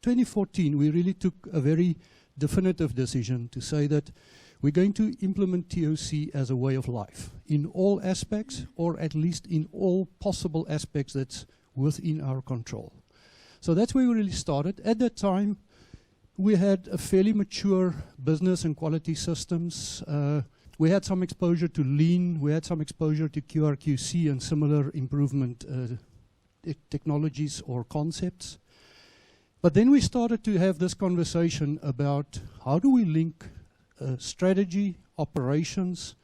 2014, we really took a very definitive decision to say that we're going to implement TOC as a way of life in all aspects, or at least in all possible aspects that's within our control. So that's where we really started. At that time, we had a fairly mature business and quality systems. We had some exposure to lean, we had some exposure to QRQC and similar improvement technologies or concepts. But then we started to have this conversation about how do we link strategy, operations,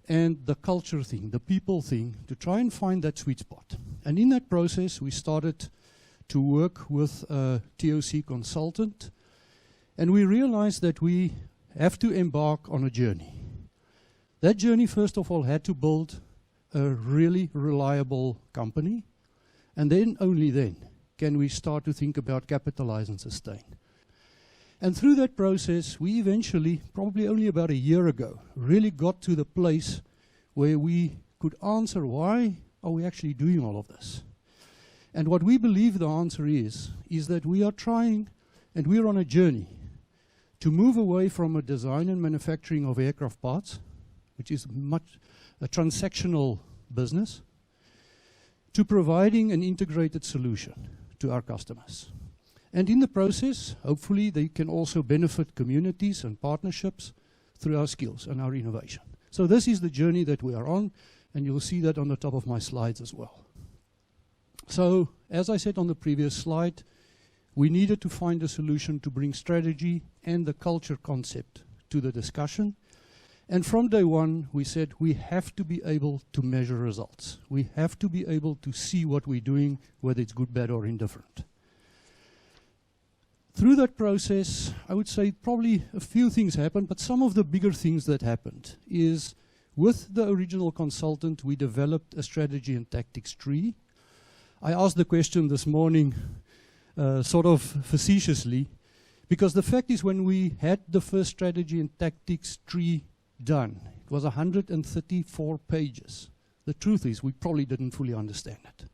and the culture thing, the people thing, to try and find that sweet spot. And in that process, we started to work with a TOC consultant, and we realized that we have to embark on a journey. That journey, first of all, had to build a really reliable company, and then, only then, can we start to think about capitalize and sustain. And through that process, we eventually, probably only about a year ago, really got to the place where we could answer why are we actually doing all of this. And what we believe the answer is that we are trying, and we're on a journey, to move away from a design and manufacturing of aircraft parts, which is much a transactional business, to providing an integrated solution to our customers. And in the process, hopefully, they can also benefit communities and partnerships through our skills and our innovation. So this is the journey that we are on, and you'll see that on the top of my slides as well. So, as I said on the previous slide, we needed to find a solution to bring strategy and the culture concept to the discussion. And from day one, we said we have to be able to measure results. We have to be able to see what we're doing, whether it's good, bad, or indifferent. Through that process, I would say probably a few things happened, but some of the bigger things that happened is with the original consultant, we developed a strategy and tactics tree. I asked the question this morning, sort of facetiously, because the fact is when we had the first strategy and tactics tree done, it was 134 pages. The truth is we probably didn't fully understand it.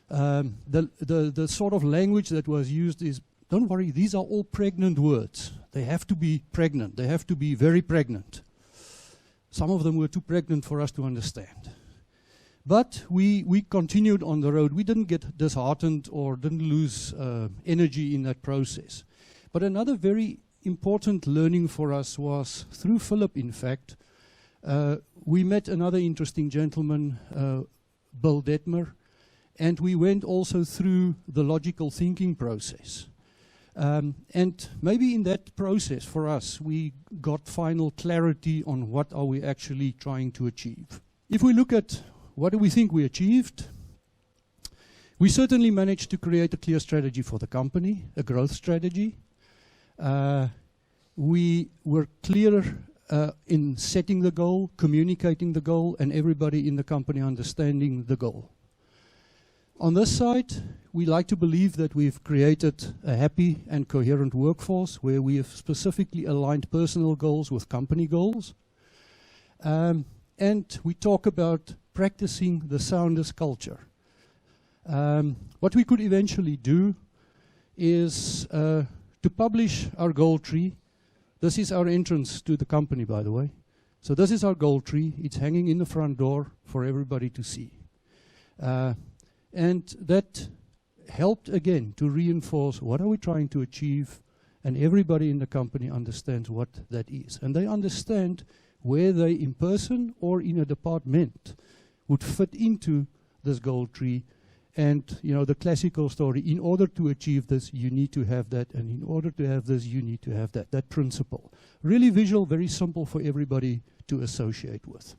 The sort of language that was used is, don't worry, these are all pregnant words. They have to be pregnant. They have to be very pregnant. Some of them were too pregnant for us to understand. But we continued on the road. We didn't get disheartened or didn't lose energy in that process. But another very important learning for us was, through Philip, in fact, we met another interesting gentleman, Bill Detmer, and we went also through the logical thinking process. And maybe in that process, for us, we got final clarity on what are we actually trying to achieve. If we look at what do we think we achieved, we certainly managed to create a clear strategy for the company, a growth strategy. We were clear in setting the goal, communicating the goal, and everybody in the company understanding the goal. On this side, we like to believe that we've created a happy and coherent workforce where we have specifically aligned personal goals with company goals. And we talk about practicing the soundest culture. What we could eventually do is to publish our goal tree. This is our entrance to the company, by the way. So this is our goal tree. It's hanging in the front door for everybody to see. And that helped, again, to reinforce what are we trying to achieve, and everybody in the company understands what that is. And they understand where they, in person or in a department, would fit into this goal tree. And, you know, the classical story, in order to achieve this, you need to have that, and in order to have this, you need to have that. That principle. Really visual, very simple for everybody to associate with.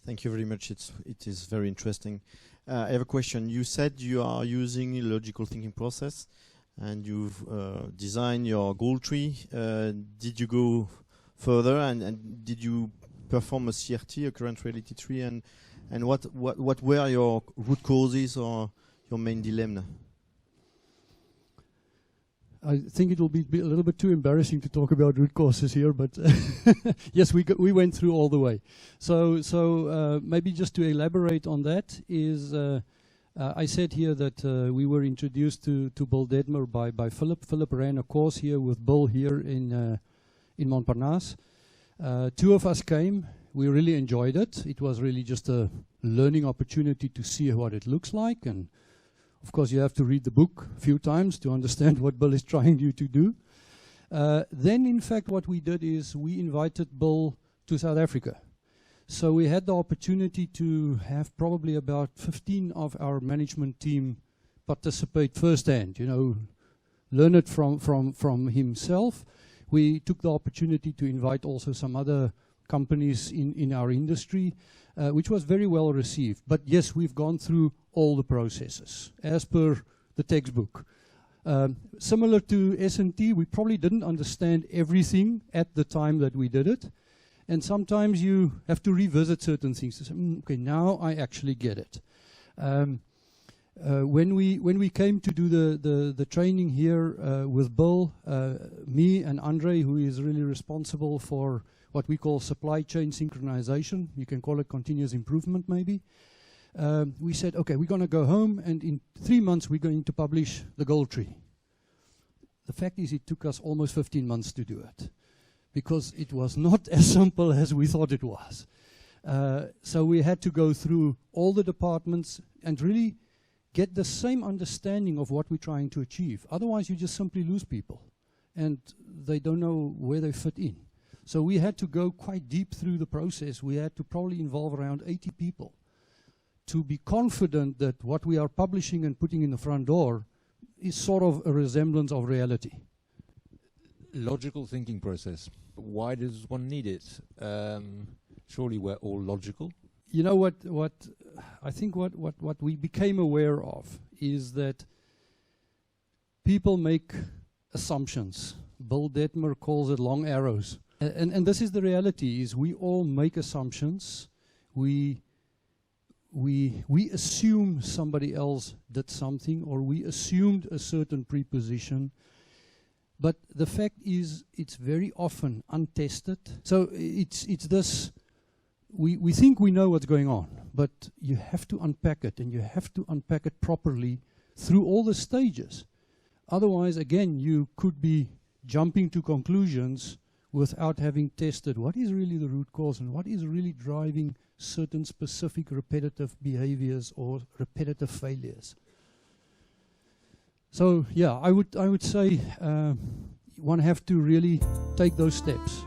Thank you very much. It is very interesting. I have a question. You said you are using a logical thinking process, and you've designed your goal tree. Did you go further, and did you perform a CRT, a current reality tree, and what were your root causes or your main dilemma? I think it will be a little bit too embarrassing to talk about root causes here, but yes, we went through all the way. So maybe just to elaborate on that is I said here that we were introduced to Bill Detmer by Philip. Philip ran a course here with Bill here in Montparnasse. Two of us came. We really enjoyed it. It was really just a learning opportunity to see what it looks like. And of course, you have to read the book a few times to understand what Bill is trying you to do. Then, in fact, what we did is we invited Bill to South Africa. So we had the opportunity to have probably about 15 of our management team participate firsthand, you know, learn it from himself. We took the opportunity to invite also some other companies in our industry, which was very well received. But yes, we've gone through all the processes as per the textbook. Similar to S&T, we probably didn't understand everything at the time that we did it. And sometimes you have to revisit certain things to say, okay, now I actually get it. When we came to do the training here with Bill, me and Andre, who is really responsible for what we call supply chain synchronization, you can call it continuous improvement maybe, we said, okay, we're going to go home and in 3 months we're going to publish the gold tree. The fact is it took us almost 15 months to do it, because it was not as simple as we thought it was. So we had to go through all the departments and really get the same understanding of what we're trying to achieve. Otherwise, you just simply lose people, and they don't know where they fit in. So we had to go quite deep through the process. We had to probably involve around 80 people to be confident that what we are publishing and putting in the front door is sort of a resemblance of reality. Logical thinking process. Why does one need it? Surely we're all logical. You know what I think what we became aware of is that people make assumptions. Bill Detmer calls it long arrows. And this is the reality, is we all make assumptions. We assume somebody else did something, or we assumed a certain preposition. But the fact is, it's very often untested. So it's this, we think we know what's going on, but you have to unpack it, and you have to unpack it properly through all the stages. Otherwise, again, you could be jumping to conclusions without having tested what is really the root cause and what is really driving certain specific repetitive behaviors or repetitive failures. So yeah, I would say one have to really take those steps.